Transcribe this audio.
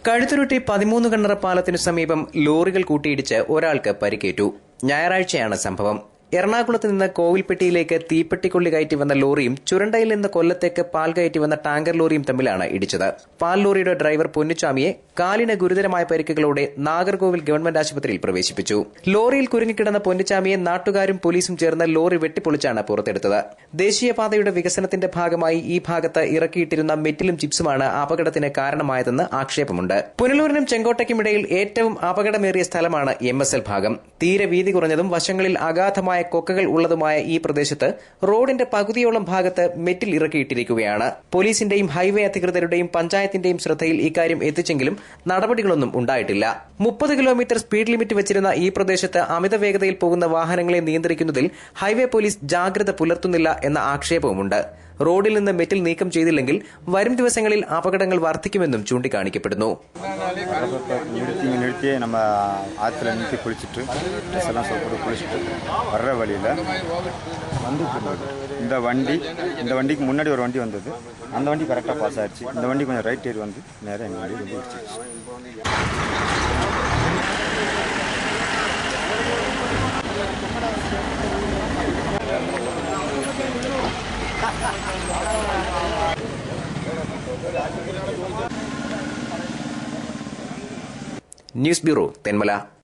കഴുത്തുരുട്ടി 13 കണ്ണറ പാലത്തിനു സമീപം ലോറികൾ കൂട്ടിയിടിച്ച് ഒരാൾക്ക് പരിക്കേറ്റു. ഞായറാഴ്ചയാണ് സംഭവം. എറണാകുളത്ത് നിന്ന് കോവിൽപ്പെട്ടിയിലേക്ക് തീപ്പെട്ടിക്കൊള്ളി കയറ്റി വന്ന ലോറിയും ചുരണ്ടയിൽ നിന്ന് കൊല്ലത്തേക്ക് പാൽ കയറ്റി വന്ന ടാങ്കർ ലോറിയും തമ്മിലാണ് ഇടിച്ചത്. പാൽ ലോറിയുടെ ഡ്രൈവർ പൊന്നുച്ചാമിയെ കാലിന് ഗുരുതരമായ പരിക്കുകളോടെ നാഗർകോവിൽ ഗവൺമെന്റ് ആശുപത്രിയിൽ പ്രവേശിപ്പിച്ചു. ലോറിയിൽ കുരുങ്ങിക്കിടന്ന പൊന്നുച്ചാമിയെ നാട്ടുകാരും പോലീസും ചേർന്ന് ലോറി വെട്ടിപ്പൊളിച്ചാണ് പുറത്തെടുത്തത്. ദേശീയപാതയുടെ വികസനത്തിന്റെ ഭാഗമായി ഈ ഭാഗത്ത് ഇറക്കിയിട്ടിരുന്ന മെറ്റിലും ചിപ്സുമാണ് അപകടത്തിന് കാരണമായതെന്ന് ആക്ഷേപമുണ്ട്. പുനലൂരിനും ചെങ്കോട്ടയ്ക്കുമിടയിൽ ഏറ്റവും അപകടമേറിയ സ്ഥലമാണ് MSL ഭാഗം. തീരെ വീതി കുറഞ്ഞതും വശങ്ങളിൽ അഗാധമായ കൊക്കകൾ ഉള്ളതുമായ ഈ പ്രദേശത്ത് റോഡിന്റെ പകുതിയോളം ഭാഗത്ത് മെറ്റിൽ ഇറക്കിയിട്ടിരിക്കുകയാണ്. പോലീസിന്റെയും ഹൈവേ അധികൃതരുടെയും പഞ്ചായത്തിന്റെയും ശ്രദ്ധയിൽ ഇക്കാര്യം എത്തിച്ചെങ്കിലും നടപടികളൊന്നും ഉണ്ടായിട്ടില്ല. 30 കിലോമീറ്റർ സ്പീഡ് ലിമിറ്റ് വെച്ചിരുന്ന ഈ പ്രദേശത്ത് അമിത വേഗതയിൽ പോകുന്ന വാഹനങ്ങളെ നിയന്ത്രിക്കുന്നതിൽ ഹൈവേ പോലീസ് ജാഗ്രത പുലർത്തുന്നില്ല എന്ന ആക്ഷേപവുമുണ്ട്. റോഡിൽ നിന്ന് മെറ്റിൽ നീക്കം ചെയ്തില്ലെങ്കിൽ വരും ദിവസങ്ങളിൽ അപകടങ്ങൾ വർദ്ധിക്കുമെന്നും ചൂണ്ടിക്കാണിക്കപ്പെടുന്നു. நம்ம ஆற்றுல நிறுத்தி குளிச்சுட்டு ட்ரெஸ் எல்லாம் போட்டு குளிச்சுட்டு வர்ற வழியில் வந்து இந்த வண்டிக்கு முன்னாடி ஒரு வண்டி வந்தது. அந்த வண்டி கரெக்டாக பாஸ் ஆயிடுச்சு. இந்த வண்டி கொஞ்சம் ரைட் ஏறி வந்து நேராக எங்கள் வண்டி வந்து இடிச்சிருச்சு. News bureau, Thenmala.